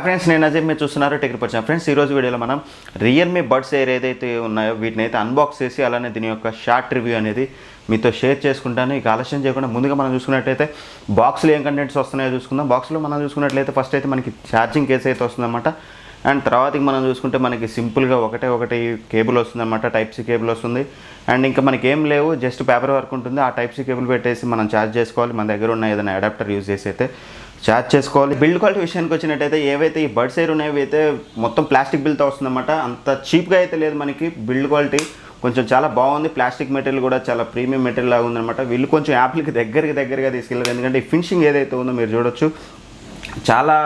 Friends నేను అజయ్ మీరు చూస్తున్నారు టెక్Report ఫ్రెండ్స్ ఈరోజు వీడియోలో మనం రియల్మీ బడ్స్ ఏదైతే ఉన్నాయో వీటిని అయితే అన్బాక్స్ చేసి అలానే దీని యొక్క షార్ట్ రివ్యూ అనేది మీతో షేర్ చేసుకుంటాను. ఇక ఆలస్యం చేయకుండా ముందుగా మనం చూసుకున్నట్లయితే బాక్స్లో ఏం కంటెంట్స్ వస్తున్నాయో చూసుకుందాం. బాక్స్లో మనం చూసుకున్నట్లయితే ఫస్ట్ అయితే మనకి ఛార్జింగ్ కేస్ అయితే వస్తుందన్నమాట. అండ్ తర్వాతకి మనం చూసుకుంటే మనకి సింపుల్గా ఒకటి కేబుల్ వస్తుందన్నమాట, టైప్ సి కేబుల్ వస్తుంది. అండ్ ఇంకా మనకి ఏం లేవు, జస్ట్ పేపర్ వర్క్ ఉంటుంది. ఆ టైప్ సి కేబుల్ పెట్టేసి మనం ఛార్జ్ చేసుకోవాలి. మన దగ్గర ఉన్న ఏదైనా అడాప్టర్ యూజ్ చేసి అయితే ఛార్జ్ చేసుకోవాలి. బిల్డ్ క్వాలిటీ విషయానికి వచ్చినట్టయితే ఏవైతే ఈ బడ్స్ ఎయిర్ ఉన్నాయో అయితే మొత్తం ప్లాస్టిక్ బిల్తో వస్తుందన్నమాట. అంత చీప్గా అయితే లేదు మనకి. బిల్డ్ క్వాలిటీ కొంచెం చాలా బాగుంది. ప్లాస్టిక్ మెటీరియల్ కూడా చాలా ప్రీమియం మెటీరియల్ లాగా ఉందన్నమాట. వీళ్ళు కొంచెం యాప్లకి దగ్గరగా తీసుకెళ్ళారు. ఎందుకంటే ఈ ఫినిషింగ్ ఏదైతే ఉందో మీరు చూడొచ్చు, చాలా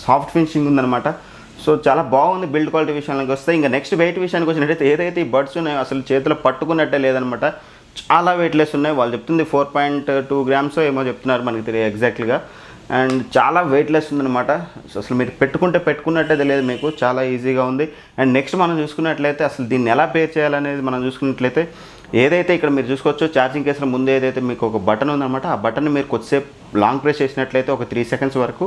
సాఫ్ట్ ఫినిషింగ్ ఉందన్నమాట. సో చాలా బాగుంది బిల్డ్ క్వాలిటీ విషయానికి వస్తే. ఇంకా నెక్స్ట్ వెయిట్ విషయానికి వచ్చినట్టయితే ఏదైతే ఈ బడ్స్ ఉన్నాయో అసలు చేతిలో పట్టుకున్నట్టే లేదనమాట. చాలా వెయిట్లెస్ ఉన్నాయి. వాళ్ళు చెప్తుంది 4.2 grams ఏమో చెప్తున్నారు, మనకి తెలియదు ఎగ్జాక్ట్లీగా. అండ్ చాలా వెయిట్లెస్ ఉందన్నమాట. అసలు మీరు పెట్టుకున్నట్టే తెలియదు మీకు, చాలా ఈజీగా ఉంది. అండ్ నెక్స్ట్ మనం చూసుకున్నట్లయితే అసలు దీన్ని ఎలా పేర్ చేయాలనేది మనం చూసుకున్నట్లయితే ఏదైతే ఇక్కడ మీరు చూసుకోవచ్చు ఛార్జింగ్ కేసులో ముందు ఏదైతే మీకు ఒక బటన్ ఉందన్నమాట, ఆ బటన్ మీరు కొద్దిసేపు లాంగ్ ప్రెస్ చేసినట్లయితే ఒక 3 seconds వరకు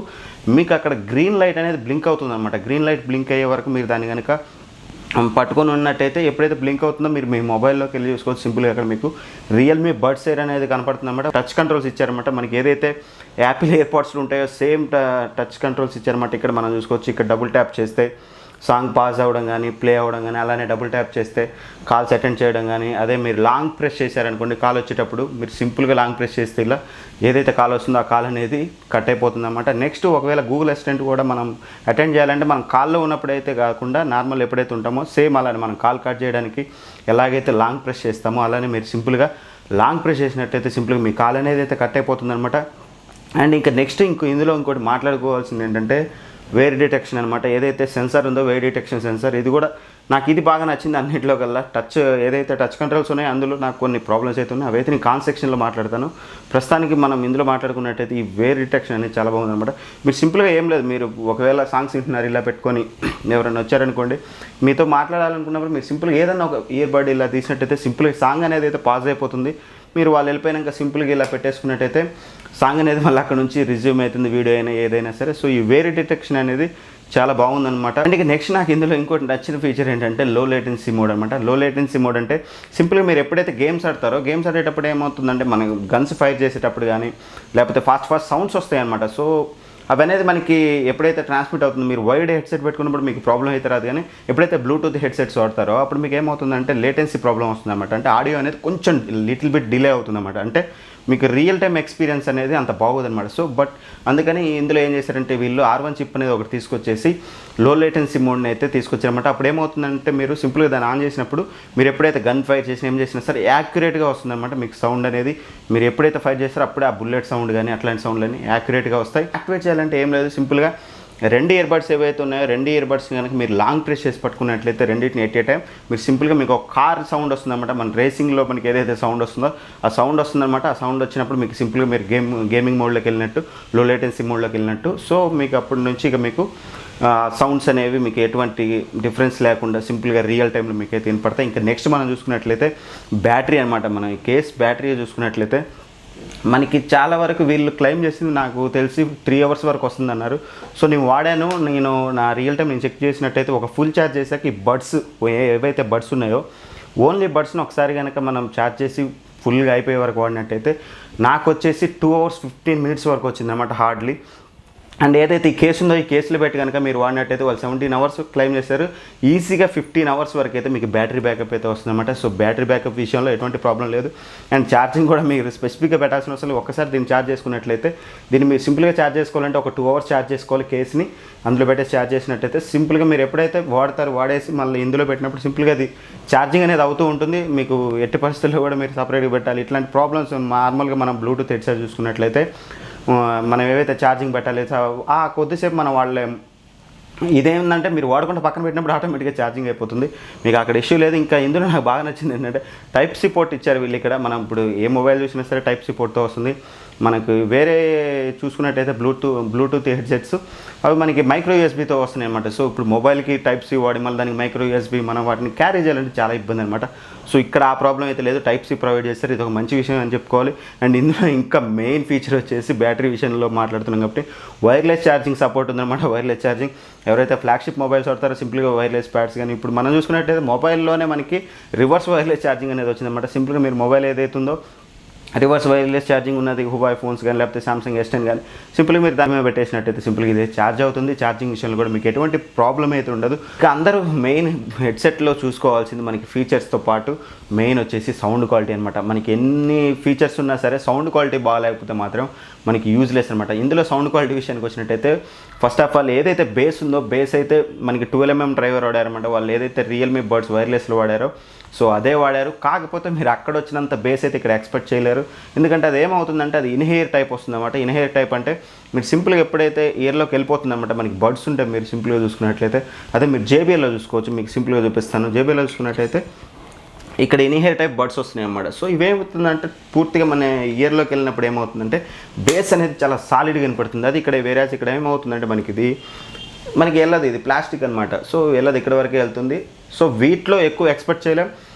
మీకు అక్కడ గ్రీన్ లైట్ అనేది బ్లింక్ అవుతుందన్నమాట. గ్రీన్ లైట్ బ్లింక్ అయ్యే వరకు మీరు దాన్ని కనుక పట్టుకొని ఉన్నట్టయితే ఎప్పుడైతే బ్లింక్ అవుతుందో మీరు మీ మొబైల్లోకి వెళ్ళి చూసుకోవచ్చు. సింపుల్గా అక్కడ మీకు రియల్మీ బడ్స్ ఎయిర్ అనేది కనపడుతుంది అనమాట. టచ్ కంట్రోల్స్ ఇచ్చారన్నమాట. మనకి ఏదైతే యాపిల్ ఎయిర్పాడ్స్లో ఉంటాయో సేమ్ టచ్ కంట్రోల్స్ ఇచ్చారన్నమాట. ఇక్కడ మనం చూసుకోవచ్చు, ఇక్కడ డబుల్ ట్యాప్ చేస్తే సాంగ్ పాజ్ అవ్వడం కానీ ప్లే అవ్వడం కానీ, అలానే డబుల్ ట్యాప్ చేస్తే కాల్స్ అటెండ్ చేయడం కానీ, అదే మీరు లాంగ్ ప్రెస్ చేశారనుకోండి కాల్ వచ్చేటప్పుడు మీరు సింపుల్గా లాంగ్ ప్రెస్ చేస్తే ఇలా ఏదైతే కాల్ వస్తుందో ఆ కాల్ అనేది కట్ అయిపోతుంది అనమాట. నెక్స్ట్ ఒకవేళ గూగుల్ అసిస్టెంట్ కూడా మనం అటెండ్ చేయాలంటే మనం కాల్లో ఉన్నప్పుడైతే కాకుండా నార్మల్ ఎప్పుడైతే ఉంటామో సేమ్ అలానే మనం కాల్ కట్ చేయడానికి ఎలాగైతే లాంగ్ ప్రెస్ చేస్తామో అలానే మీరు సింపుల్గా లాంగ్ ప్రెస్ చేసినట్టయితే సింపుల్గా మీ కాల్ అనేది అయితే కట్ అయిపోతుంది అనమాట. అండ్ ఇంకా నెక్స్ట్ ఇందులో ఇంకోటి మాట్లాడుకోవాల్సింది ఏంటంటే వేర్ డిటెక్షన్ అనమాట. ఏదైతే సెన్సార్ ఉందో వేర్ డిటెక్షన్ సెన్సార్, ఇది కూడా నాకు ఇది బాగా నచ్చింది అన్నింటిలో కల్లా. ఏదైతే టచ్ కంట్రోల్స్ ఉన్నాయో అందులో నాకు కొన్ని ప్రాబ్లమ్స్ అయితే ఉన్నాయి, అవైతే నేను కాన్ సెక్షన్లో మాట్లాడతాను. ప్రస్తుతానికి మనం ఇందులో మాట్లాడుకున్నట్టయితే ఈ వేర్ డిటెక్షన్ అనేది చాలా బాగుంది అనమాట. మీరు సింపుల్గా ఏం లేదు, మీరు ఒకవేళ సాంగ్స్ వింటున్నారు ఇలా పెట్టుకొని ఎవరైనా వచ్చారనుకోండి, మీతో మాట్లాడాలనుకున్నప్పుడు మీరు సింపుల్గా ఏదైనా ఒక ఇయర్ బడ్ ఇలా తీసినట్టయితే సింపుల్గా సాంగ్ అనేది అయితే పాజ్ అయిపోతుంది. మీరు వాళ్ళు వెళ్ళిపోయినాక సింపుల్గా ఇలా పెట్టేసుకున్నట్టయితే సాంగ్ అనేది మళ్ళీ అక్కడ నుంచి రిజ్యూమ్ అవుతుంది, వీడియో అయినా ఏదైనా సరే. సో ఈ వేర్ డిటెక్షన్ అనేది చాలా బాగుందన్నమాట. అండ్ ఇక నెక్స్ట్ నాకు ఇందులో ఇంకోటి నచ్చిన ఫీచర్ ఏంటంటే లో లేటెన్సీ మోడ్ అనమాట. లో లేటెన్సీ మోడ్ అంటే సింపుల్గా మీరు ఎప్పుడైతే గేమ్స్ ఆడతారో గేమ్స్ ఆడేటప్పుడు ఏమవుతుందంటే మనం గన్స్ ఫైర్ చేసేటప్పుడు కానీ లేకపోతే ఫాస్ట్ సౌండ్స్ వస్తాయి అనమాట. సో అవనేది మనకి ఎప్పుడైతే ట్రాన్స్మిట్ అవుతుందో, మీరు వైడ్ హెడ్సెట్ పెట్టుకున్నప్పుడు మీకు ప్రాబ్లం అయితే రాదు. కానీ ఎప్పుడైతే బ్లూటూత్ హెడ్సెట్స్ వాడతారో అప్పుడు మీకు ఏమవుతుందంటే లేటెన్సీ ప్రాబ్లం వస్తుందన్నమాట. అంటే ఆడియో అనేది కొంచెం లిటిల్ బిట్ డిలే అవుతుందన్నమాట. అంటే మీకు రియల్ టైమ్ ఎక్స్పీరియన్స్ అనేది అంత బాగోదన్నమాట. సో బట్ అందుకని ఇందులో ఏం చేశారంటే వీళ్ళు R1 చిప్ అనేది ఒకటి తీసుకొచ్చేసి లో లేటెన్సీ మోడ్ని అయితే తీసుకొచ్చారన్నమాట. అప్పుడు ఏమవుతుందంటే మీరు సింపుల్గా దాన్ని ఆన్ చేసినప్పుడు మీరు ఎప్పుడైతే గన్ ఫైర్ చేసినా ఏం చేసినా సరే యాక్యురేట్గా వస్తుందన్నమాట. మీకు సౌండ్ అనేది మీరు ఎప్పుడైతే ఫైర్ చేస్తారో అప్పుడే ఆ బుల్లెట్ సౌండ్ కానీ అట్లాంటి సౌండ్లన్నీ యాక్యురేట్గా వస్తాయి. యాక్టివేట్ చేయాలంటే ఏం లేదు, సింపుల్గా 2 ఇయర్బడ్స్ ఏవైతే ఉన్నాయో 2 ఇయర్బడ్స్ కనుక మీరు లాంగ్ ప్రెస్ చేసి పట్టుకున్నట్లయితే రెండింటిని ఎట్ ఏ టైం మీరు సింపుల్గా మీకు ఒక కార్ సౌండ్ వస్తుందన్నమాట. మన రేసింగ్లో మనకి ఏదైతే సౌండ్ వస్తుందో ఆ సౌండ్ వస్తుందన్నమాట. ఆ సౌండ్ వచ్చినప్పుడు మీకు సింపుల్గా మీరు గేమింగ్ మోడ్లోకి వెళ్ళినట్టు, లో లేటెన్సీ మోడ్లోకి వెళ్ళినట్టు. సో మీకు అప్పటి నుంచి ఇక మీకు సౌండ్స్ అనేవి మీకు ఎటువంటి డిఫరెన్స్ లేకుండా సింపుల్గా రియల్ టైంలో మీకు అయితే వినపడతాయి. ఇంకా నెక్స్ట్ మనం చూసుకున్నట్లయితే బ్యాటరీ అనమాట. మనం ఈ కేస్ బ్యాటరీ చూసుకున్నట్లయితే మనకి చాలా వరకు వీళ్ళు క్లెయిమ్ చేసింది నాకు తెలిసి 3 hours వరకు వస్తుందన్నారు. సో నేను వాడాను, నేను నా రియల్ టైం నేను చెక్ చేసినట్టయితే ఒక ఫుల్ ఛార్జ్ చేశాక ఈ బడ్స్ ఏవైతే బడ్స్ ఉన్నాయో ఓన్లీ బడ్స్ని ఒకసారి కనుక మనం ఛార్జ్ చేసి ఫుల్గా అయిపోయే వరకు వాడినట్టయితే నాకు వచ్చేసి 2 hours 15 minutes వరకు వచ్చిందన్నమాట హార్డ్లీ. అండ్ ఏదైతే ఈ కేసు ఉందో ఈ కేసులు పెట్టి కనుక మీరు వాడినట్టయితే వాళ్ళు 17 hours క్లెయిమ్ చేశారు. ఈజీగా 15 hours వరకు అయితే మీకు బ్యాటరీ బ్యాకప్ అయితే వస్తుందన్నమాట. సో బ్యాటరీ బ్యాకప్ విషయంలో ఎటువంటి ప్రాబ్లం లేదు. అండ్ ఛార్జింగ్ కూడా మీరు స్పెసిఫిక్గా పెట్టాల్సిన అవసరం లేదు. ఒక్కసారి దీన్ని ఛార్జ్ చేసుకున్నట్లయితే దీన్ని మీరు సింపుల్గా ఛార్జ్ చేసుకోవాలంటే ఒక 2 hours ఛార్జ్ చేసుకోవాలి. కేసుని అందులో పెట్టేసి ఛార్జ్ చేసినట్టయితే సింపుల్గా మీరు ఎప్పుడైతే వాడేసి మళ్ళీ ఇందులో పెట్టినప్పుడు సింపుల్గా అది ఛార్జింగ్ అనేది అవుతూ ఉంటుంది. మీకు ఎట్టి పరిస్థితుల్లో కూడా మీరు సపరేట్గా పెట్టాలి. ఇట్లాంటి ప్రాబ్లమ్స్ నార్మల్గా మనం బ్లూటూత్ హెడ్సెట్ చూసుకున్నట్లయితే మనం ఏవైతే ఛార్జింగ్ పెట్టాలి కొద్దిసేపు మనం వాడలేము. ఇదేంటంటే మీరు వాడుకుంటే పక్కన పెట్టినప్పుడు ఆటోమేటిక్గా ఛార్జింగ్ అయిపోతుంది, మీకు అక్కడ ఇష్యూ లేదు. ఇంకా ఇందులో నాకు బాగా నచ్చింది ఏంటంటే టైప్ సి పోర్ట్ ఇచ్చారు వీళ్ళు ఇక్కడ. మనం ఇప్పుడు ఏ మొబైల్ చూసినా సరే టైప్ సి పోర్ట్తో వస్తుంది. మనకు వేరే చూసుకున్నట్టయితే బ్లూటూత్ హెడ్సెట్స్ అవి మనకి మైక్రో యూఎస్బీతో వస్తున్నాయి అనమాట. సో ఇప్పుడు మొబైల్కి టైప్ సి వాడి మళ్ళీ దానికి మైక్రో యూఎస్బీ మనం వాటిని క్యారీ చేయాలంటే చాలా ఇబ్బంది అనమాట. సో ఇక్కడ ఆ ప్రాబ్లం అయితే లేదు, టైప్ సి ప్రొవైడ్ చేస్తారు. ఇది ఒక మంచి విషయం అని చెప్పుకోవాలి. అండ్ ఇందులో ఇంకా మెయిన్ ఫీచర్ వచ్చేసి బ్యాటరీ విషయంలో మాట్లాడుతున్నాం కాబట్టి వైర్లెస్ ఛార్జింగ్ సపోర్ట్ ఉందన్నమాట. వైర్లెస్ ఛార్జింగ్ ఎవరైతే ఫ్లాగ్షిప్ మొబైల్స్ వాడతారో సింపుల్గా వైర్లెస్ ప్యాడ్స్ కానీ ఇప్పుడు మనం చూసుకున్నట్టయితే మొబైల్లోనే మనకి రివర్స్ వైర్లెస్ ఛార్జింగ్ అనేది వచ్చిందన్నమాట. సింపుల్గా మీరు మొబైల్ ఏదైతే ఉందో రివర్స్ వైర్లెస్ ఛార్జింగ్ ఉన్నది హువాయ్ ఫోన్స్ కానీ లేకపోతే సామ్సంగ్ S10 కానీ సింపుల్గా మీరు దాని మీద పెట్టేసినట్టయితే సింపుల్గా ఇది ఛార్జ్ అవుతుంది. ఛార్జింగ్ విషయంలో కూడా మీకు ఎటువంటి ప్రాబ్లం అయితే ఉండదు. ఇంకా అందరూ మెయిన్ హెడ్సెట్లో చూసుకోవాల్సింది మనకి ఫీచర్స్తో పాటు మెయిన్ వచ్చేసి సౌండ్ క్వాలిటీ అనమాట. మనకి ఎన్ని ఫీచర్స్ ఉన్నా సరే సౌండ్ క్వాలిటీ బాగాలేకపోతే మాత్రం మనకి యూజ్లెస్ అనమాట. ఇందులో సౌండ్ క్వాలిటీ విషయానికి వచ్చినట్టయితే ఫస్ట్ ఆఫ్ ఆల్ ఏదైతే బేస్ ఉందో బేస్ అయితే మనకి 12mm డ్రైవర్ వాడారనమాట. వాళ్ళు ఏదైతే రియల్మీ బడ్స్ వైర్లెస్లో వాడారో సో అదే వాడారు. కాకపోతే మీరు అక్కడ వచ్చినంత బేస్ అయితే ఇక్కడ ఎక్స్పెక్ట్ చేయలేరు. ఎందుకంటే అది ఏమవుతుందంటే అది ఇన్హేర్ టైప్ వస్తుందన్నమాట. ఇన్హేర్ టైప్ అంటే మీరు సింపుల్గా ఎప్పుడైతే ఇయర్లోకి వెళ్ళిపోతుందన్నమాట మనకి బడ్స్ ఉంటే మీరు సింపుల్గా చూసుకున్నట్లయితే అదే మీరు JBLలో చూసుకోవచ్చు. మీకు సింపుల్గా చూపిస్తాను. JBLలో చూసుకున్నట్లయితే ఇక్కడ ఇన్హేర్ టైప్ బడ్స్ వస్తున్నాయి అన్నమాట. సో ఇవేమవుతుందంటే పూర్తిగా మన ఇయర్లోకి వెళ్ళినప్పుడు ఏమవుతుందంటే బేస్ అనేది చాలా సాలిడ్గా కనపడుతుంది. అది ఇక్కడ వేరే ఇక్కడ ఏమవుతుందంటే మనకి వెళ్ళదు, ఇది ప్లాస్టిక్ అనమాట. సో వెళ్ళదు, ఇక్కడ వరకే వెళ్తుంది. సో వీటిలో ఎక్కువ ఎక్స్పెక్ట్ చేయలేం.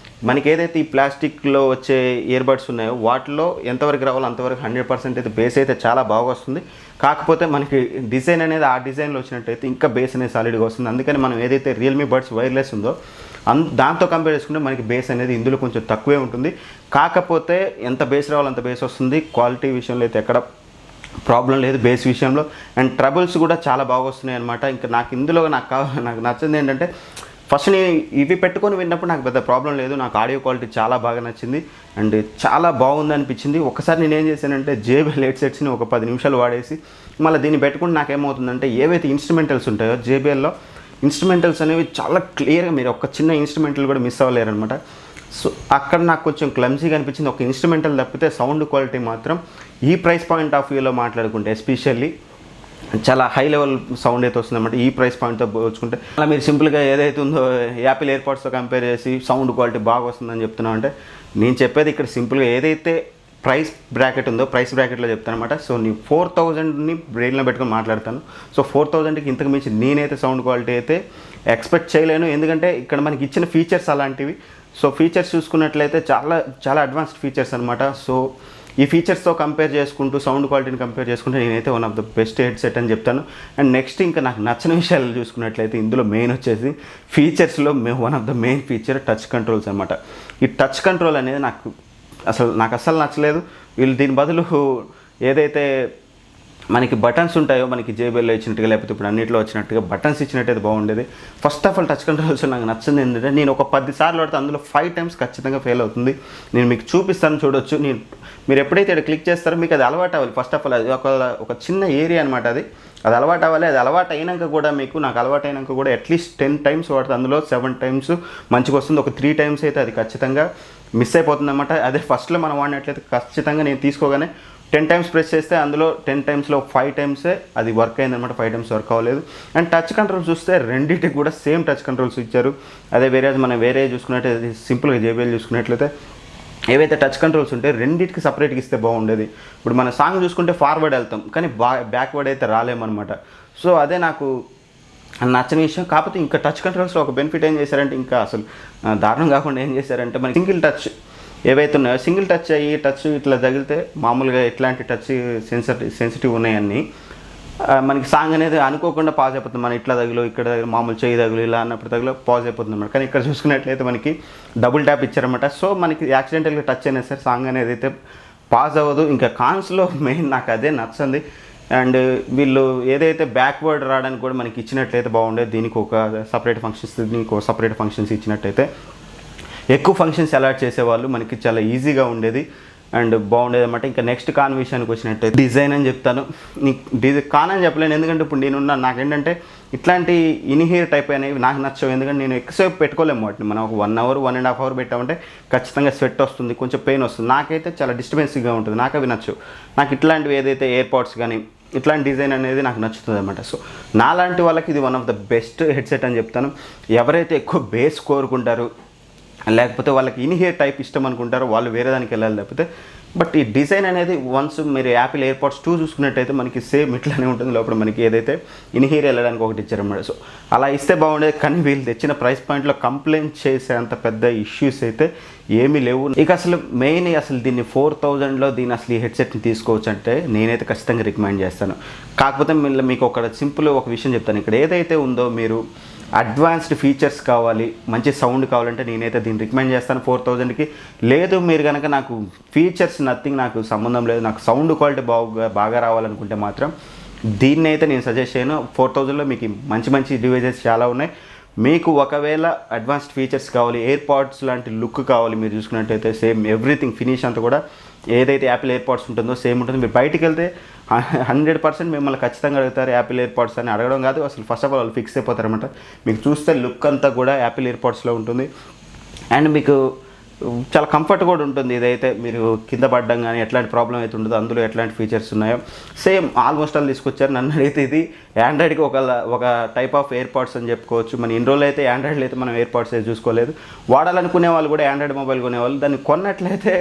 మనకి ఏదైతే ఈ ప్లాస్టిక్లో వచ్చే ఇయర్బడ్స్ ఉన్నాయో వాటిలో ఎంతవరకు రావాలో అంతవరకు 100% అయితే బేస్ అయితే చాలా బాగా వస్తుంది. కాకపోతే మనకి డిజైన్ అనేది ఆ డిజైన్లో వచ్చినట్టయితే ఇంకా బేస్ అనేది సాలిడ్గా వస్తుంది. అందుకని మనం ఏదైతే రియల్మీ బడ్స్ వైర్లెస్ ఉందో దాంతో కంపేర్ చేసుకుంటే మనకి బేస్ అనేది ఇందులో కొంచెం తక్కువే ఉంటుంది. కాకపోతే ఎంత బేస్ రావాలో అంత బేస్ వస్తుంది. క్వాలిటీ విషయంలో అయితే ఎక్కడ ప్రాబ్లం లేదు బేస్ విషయంలో. అండ్ ట్రబుల్స్ కూడా చాలా బాగా వస్తున్నాయి అనమాట. ఇంకా నాకు ఇందులో నాకు నచ్చింది ఏంటంటే ఫస్ట్ నేను ఇవి పెట్టుకొని విన్నప్పుడు నాకు పెద్ద ప్రాబ్లం లేదు. నాకు ఆడియో క్వాలిటీ చాలా బాగా నచ్చింది అండ్ చాలా బాగుంది అనిపించింది. ఒకసారి నేను ఏం చేశానంటే JBL హెడ్సెట్స్ని ఒక 10 నిమిషాలు వాడేసి మళ్ళీ దీన్ని పెట్టుకుంటే నాకేమవుతుందంటే ఏవైతే ఇన్స్ట్రుమెంటల్స్ ఉంటాయో JBLలో ఇన్స్ట్రుమెంటల్స్ అనేవి చాలా క్లియర్గా మీరు ఒక చిన్న ఇన్స్ట్రుమెంటల్ కూడా మిస్ అవ్వలేరనమాట. సో అక్కడ నాకు కొంచెం క్లమ్జీగా అనిపించింది. ఒక ఇన్స్ట్రుమెంటల్ తప్పితే సౌండ్ క్వాలిటీ మాత్రం ఈ ప్రైస్ పాయింట్ ఆఫ్ వ్యూలో మాట్లాడుకుంటే ఎస్పెషల్లీ చాలా హై లెవెల్ సౌండ్ అయితే వస్తుందన్నమాట. ఈ ప్రైస్ పాయింట్తో పోల్చుకుంటే అలా మీరు సింపుల్గా ఏదైతే ఉందో యాపిల్ ఎయిర్పాడ్స్తో కంపేర్ చేసి సౌండ్ క్వాలిటీ బాగా వస్తుందని చెప్తున్నాం అంటే నేను చెప్పేది ఇక్కడ సింపుల్గా ఏదైతే ప్రైస్ బ్రాకెట్ ఉందో ప్రైస్ బ్రాకెట్లో చెప్తాను అనమాట. సో నీ 4000ని బ్రెయిన్లో పెట్టుకొని మాట్లాడతాను. సో 4000కి ఇంతకు మించి నేనైతే సౌండ్ క్వాలిటీ అయితే ఎక్స్పెక్ట్ చేయలేను. ఎందుకంటే ఇక్కడ మనకి ఇచ్చిన ఫీచర్స్ అలాంటివి. సో ఫీచర్స్ చూసుకున్నట్లయితే చాలా చాలా అడ్వాన్స్డ్ ఫీచర్స్ అనమాట. సో ఈ ఫీచర్స్తో కంపేర్ చేసుకుంటూ సౌండ్ క్వాలిటీని కంపేర్ చేసుకుంటే నేనైతే one of the best headset అని చెప్తాను. అండ్ నెక్స్ట్ ఇంకా నాకు నచ్చిన విషయాలు చూసుకున్నట్లయితే ఇందులో మెయిన్ వచ్చేసి ఫీచర్స్లో one of the main feature touch controls అనమాట. ఈ టచ్ కంట్రోల్ అనేది నాకు అస్సలు నచ్చలేదు. వీళ్ళు దీని బదులు ఏదైతే మనకి బటన్స్ ఉంటాయో మనకి JBLలో ఇచ్చినట్టుగా లేకపోతే ఇప్పుడు అన్నింటిలో వచ్చినట్టుగా బటన్స్ ఇచ్చినట్టయితే బాగుండేది. First of all touch controls నాకు నచ్చింది ఏంటంటే నేను ఒక 10 సార్లు వాడితే అందులో 5 టైమ్స్ ఖచ్చితంగా ఫెయిల్ అవుతుంది. నేను మీకు చూపిస్తాను చూడొచ్చు. మీరు ఎప్పుడైతే ఇక్కడ క్లిక్ చేస్తారో మీకు అది అలవాటు అవ్వాలి. ఫస్ట్ ఆఫ్ ఆల్ అది ఒక చిన్న ఏరియా అనమాట. అది అలవాటు అవ్వాలి. అది అలవాటు అయినాక కూడా నాకు అలవాటు అయినాక కూడా అట్లీస్ట్ 10 టైమ్స్ వాడితే అందులో 7 టైమ్స్ మంచిగా వస్తుంది. ఒక 3 టైమ్స్ అయితే అది ఖచ్చితంగా మిస్ అయిపోతుంది అనమాట. అదే ఫస్ట్లో మనం వాడినట్లయితే ఖచ్చితంగా నేను తీసుకోగానే 10 టైమ్స్ ప్రెస్ చేస్తే అందులో 10 టైమ్స్లో 5 టైమ్సే అది వర్క్ అయిందనమాట. 5 టైమ్స్ వర్క్ అవ్వలేదు. అండ్ టచ్ కంట్రోల్స్ చూస్తే రెండింటికి కూడా సేమ్ టచ్ కంట్రోల్స్ ఇచ్చారు. అదే మనం వేరే చూసుకున్నట్లయితే సింపుల్గా JBL చూసుకున్నట్లయితే ఏవైతే టచ్ కంట్రోల్స్ ఉంటే రెండింటికి సపరేట్గా ఇస్తే బాగుండేది. ఇప్పుడు మన సాంగ్ చూసుకుంటే ఫార్వర్డ్ వెళ్తాం కానీ బ్యాక్వర్డ్ అయితే రాలేమన్నమాట. సో అదే నాకు నచ్చని విషయం. కాకపోతే ఇంకా టచ్ కంట్రోల్స్లో ఒక బెనిఫిట్ ఏం చేశారంటే ఇంకా అసలు దారుణం కాకుండా ఏం చేశారంటే మనకి సింగిల్ టచ్ ఏవైతే ఉన్నాయో సింగిల్ టచ్ అయ్యి టచ్ ఇట్లా తగిలితే మామూలుగా ఎట్లాంటి టచ్ సెన్సిటివ్ ఉన్నాయన్నీ మనకి సాంగ్ అనేది అనుకోకుండా పాజ్ అయిపోతుంది. మనం ఇట్లా తగిలో ఇక్కడ తగిలి మామూలు చేయి తగులు ఇలా అన్నప్పుడు తగిలో పాజ్ అయిపోతుంది అన్నమాట. కానీ ఇక్కడ చూసుకున్నట్లయితే మనకి డబుల్ ట్యాప్ ఇచ్చారన్నమాట. సో మనకి యాక్సిడెంటల్గా టచ్ అయినా సరే సాంగ్ అనేది అయితే పాజ్ అవ్వదు. ఇంకా కాన్స్లో మెయిన్ నాకు అదే నచ్చింది. అండ్ వీళ్ళు ఏదైతే బ్యాక్వర్డ్ రావడానికి కూడా మనకి ఇచ్చినట్లయితే బాగుండేది. దీనికి ఒక సపరేట్ ఫంక్షన్స్ ఇచ్చినట్టయితే ఎక్కువ ఫంక్షన్స్ అలాట్ చేసేవాళ్ళు మనకి చాలా ఈజీగా ఉండేది అండ్ బాగుండేది అనమాట. ఇంకా నెక్స్ట్ కాన్ విషయానికి వచ్చినట్టయితే డిజైన్ అని చెప్తాను. కాన్ అని చెప్పలేను ఎందుకంటే ఇప్పుడు నాకేంటంటే ఇట్లాంటి ఇన్హేర్ టైప్ అనేవి నాకు నచ్చవు. ఎందుకంటే నేను ఎక్కువసేపు పెట్టుకోలేము వాటిని. మనం ఒక 1 అవర్ 1.5 అవర్ పెట్టామంటే ఖచ్చితంగా స్వెట్ వస్తుంది, కొంచెం పెయిన్ వస్తుంది. నాకైతే చాలా డిస్టర్బెన్స్గా ఉంటుంది. నాకు అవి నచ్చవు. నాకు ఇట్లాంటివి ఏదైతే ఎయిర్పాడ్స్ కానీ ఇట్లాంటి డిజైన్ అనేది నాకు నచ్చుతుంది అనమాట. సో నాలాంటి వాళ్ళకి ఇది one of the best headset అని చెప్తాను. ఎవరైతే ఎక్కువ బేస్ కోరుకుంటారు లేకపోతే వాళ్ళకి ఇన్హేర్ టైప్ ఇష్టం అనుకుంటారో వాళ్ళు వేరే దానికి వెళ్ళాలి. లేకపోతే బట్ ఈ డిజైన్ అనేది వన్స్ మీరు యాపిల్ ఎయిర్పాడ్స్ 2 చూసుకున్నట్టయితే మనకి సేమ్ ఇట్లానే ఉంటుంది. లోపల మనకి ఏదైతే ఇన్హీర్ వెళ్ళడానికి ఒకటి ఇచ్చారన్నమాట. సో అలా ఇస్తే బాగుండేది, కానీ వీళ్ళు తెచ్చిన ప్రైస్ పాయింట్లో కంప్లైంట్ చేసే అంత పెద్ద ఇష్యూస్ అయితే ఏమీ లేవు. ఇక అసలు మెయిన్ అసలు దీన్ని 4000లో దీన్ని అసలు ఈ హెడ్సెట్ని తీసుకోవచ్చు అంటే నేనైతే ఖచ్చితంగా రికమెండ్ చేస్తాను. కాకపోతే మీకు ఒక సింపుల్ ఒక విషయం చెప్తాను. ఇక్కడ ఏదైతే ఉందో మీరు అడ్వాన్స్డ్ ఫీచర్స్ కావాలి, మంచి సౌండ్ కావాలంటే నేనైతే దీన్ని రికమెండ్ చేస్తాను 4000కి. లేదు మీరు కనుక నాకు ఫీచర్స్ నథింగ్, నాకు సంబంధం లేదు, నాకు సౌండ్ క్వాలిటీ బాగా రావాలనుకుంటే మాత్రం దీన్ని అయితే నేను సజెస్ట్ చేయను. 4000లో మీకు మంచి మంచి డివైజెస్ చాలా ఉన్నాయి. మీకు ఒకవేళ అడ్వాన్స్డ్ ఫీచర్స్ కావాలి, ఎయిర్పాడ్స్ లాంటి లుక్ కావాలి, మీరు చూసుకున్నట్టయితే సేమ్ ఎవ్రీథింగ్ ఫినిష్ అంతా కూడా ఏదైతే యాపిల్ ఎయిర్పాడ్స్ ఉంటుందో సేమ్ ఉంటుంది. మీరు బయటికి వెళ్తే 100% మిమ్మల్ని ఖచ్చితంగా అడుగుతారు యాపిల్ ఎయిర్పాడ్స్ అని. అడగడం కాదు, అసలు ఫస్ట్ ఆఫ్ ఆల్ వాళ్ళు ఫిక్స్ అయిపోతారన్నమాట. మీకు చూస్తే లుక్ అంతా కూడా యాపిల్ ఎయిర్పాడ్స్లో ఉంటుంది. అండ్ మీకు చాలా కంఫర్ట్ కూడా ఉంటుంది. ఇదైతే మీరు కింద పడ్డం కానీ ఎట్లాంటి ప్రాబ్లం అయితే ఉండదు. అందులో ఎట్లాంటి ఫీచర్స్ ఉన్నాయో సేమ్ ఆల్మోస్ట్ వాళ్ళు తీసుకొచ్చారు. నన్ను అడిగితే ఇది ఆండ్రాయిడ్కి ఒక టైప్ ఆఫ్ ఎయిర్పాడ్స్ అని చెప్పుకోవచ్చు. మన ఇన్ని రోజులు అయితే ఆండ్రాయిడ్లో అయితే మనం ఎయిర్పాడ్స్ అయితే చూసుకోలేదు. వాడాలనుకునే వాళ్ళు కూడా ఆండ్రాయిడ్ మొబైల్ కొనేవాళ్ళు దాన్ని కొన్నట్లయితే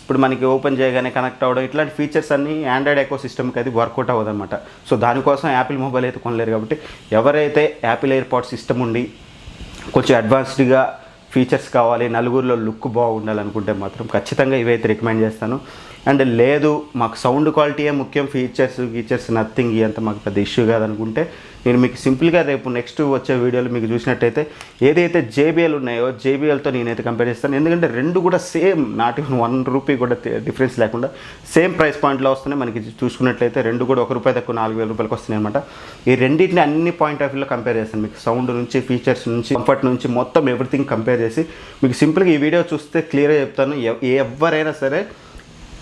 ఇప్పుడు మనకి ఓపెన్ చేయగానే కనెక్ట్ అవ్వడం ఇట్లాంటి ఫీచర్స్ అన్నీ ఆండ్రాయిడ్ ఎకో సిస్టమ్కి అది వర్కౌట్ అవ్వదన్నమాట. సో దానికోసం యాపిల్ మొబైల్ అయితే కొనలేరు. కాబట్టి ఎవరైతే యాపిల్ ఎయిర్పాడ్స్ సిస్టమ్ ఉండి కొంచెం అడ్వాన్స్డ్గా ఫీచర్స్ కావాలి, నలుగురిలో లుక్ బాగుండాలనుకుంటే మాత్రం ఖచ్చితంగా ఇవైతే రికమెండ్ చేస్తాను. అండ్ లేదు మాకు సౌండ్ క్వాలిటీయే ముఖ్యం, ఫీచర్స్ నథింగ్ అంత మాకు పెద్ద ఇష్యూ కాదనుకుంటే నేను మీకు సింపుల్గా రేపు నెక్స్ట్ వచ్చే వీడియోలో మీకు చూసినట్టయితే ఏదైతే JBL ఉన్నాయో JBLతో నేనైతే కంపేర్ చేస్తాను. ఎందుకంటే రెండు కూడా సేమ్, నాట్ ఈవెన్ 1 రూపీ కూడా డిఫరెన్స్ లేకుండా సేమ్ ప్రైస్ పాయింట్లో వస్తున్నాయి. మనకి చూసుకున్నట్లయితే రెండు కూడా ₹1 తక్కువ 4000 రూపాయలకు వస్తున్నాయి అనమాట. ఈ రెండింటిని అన్ని పాయింట్ ఆఫ్ వ్యూలో కంపేర్ చేస్తాను. మీకు సౌండ్ నుంచి, ఫీచర్స్ నుంచి, కంఫర్ట్ నుంచి మొత్తం ఎవ్రీథింగ్ కంపేర్ చేసి మీకు సింపుల్గా ఈ వీడియో చూస్తే క్లియర్గా చెప్తాను. ఎవరైనా సరే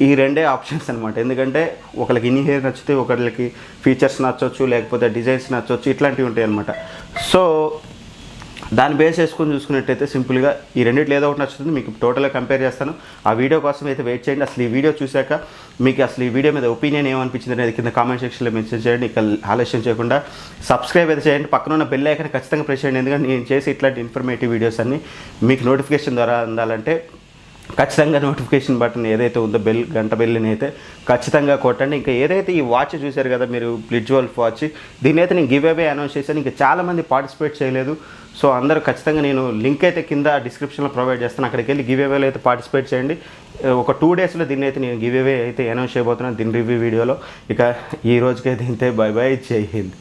ఈ రెండే ఆప్షన్స్ అనమాట. ఎందుకంటే ఒకరికి ఇన్హీర్ నచ్చితే ఒకరికి ఫీచర్స్ నచ్చవచ్చు, లేకపోతే డిజైన్స్ నచ్చవచ్చు, ఇట్లాంటివి ఉంటాయి అనమాట. సో దాన్ని బేస్ చేసుకొని చూసుకున్నట్టయితే సింపుల్గా ఈ రెండిట్లో ఏదో ఒకటి నచ్చుతుంది. మీకు టోటల్గా కంపేర్ చేస్తాను. ఆ వీడియో కోసం అయితే వెయిట్ చేయండి. అసలు ఈ వీడియో చూశాక మీకు అసలు ఈ వీడియో మీద ఒపీనియన్ ఏమనిపించింది అనేది కింద కామెంట్ సెక్షన్లో మెన్షన్ చేయండి. ఇక ఆలస్యం చేయకుండా సబ్స్క్రైబ్ అయితే చేయండి. పక్కన ఉన్న బెల్ ఐకాన్ ఖచ్చితంగా ప్రెస్ చేయండి. ఎందుకంటే నేను చేసి ఇట్లాంటి ఇన్ఫర్మేటివ్ వీడియోస్ అన్నీ మీకు నోటిఫికేషన్ ద్వారా అందాలంటే ఖచ్చితంగా నోటిఫికేషన్ బటన్ ఏదైతే ఉందో గంట బెల్ని అయితే ఖచ్చితంగా కొట్టండి. ఇంకా ఏదైతే ఈ వాచ్ చూశారు కదా మీరు, Blitzwolf వాచ్, దీని అయితే నేను గివ్ అవే అనౌన్స్ చేశాను. ఇంకా చాలామంది పార్టిసిపేట్ చేయలేదు. సో అందరూ ఖచ్చితంగా నేను లింక్ అయితే కింద డిస్క్రిప్షన్లో ప్రొవైడ్ చేస్తాను. అక్కడికి వెళ్ళి గివ్ అవేలో అయితే పార్టిసిపేట్ చేయండి. ఒక 2 డేస్లో దీన్ని అయితే నేను గివ్ అవే అయితే అనౌన్స్ చేయబోతున్నాను దీని రివ్యూ వీడియోలో. ఇక ఈ రోజుకైతే ఇంతే. బై బై, జై హింద్.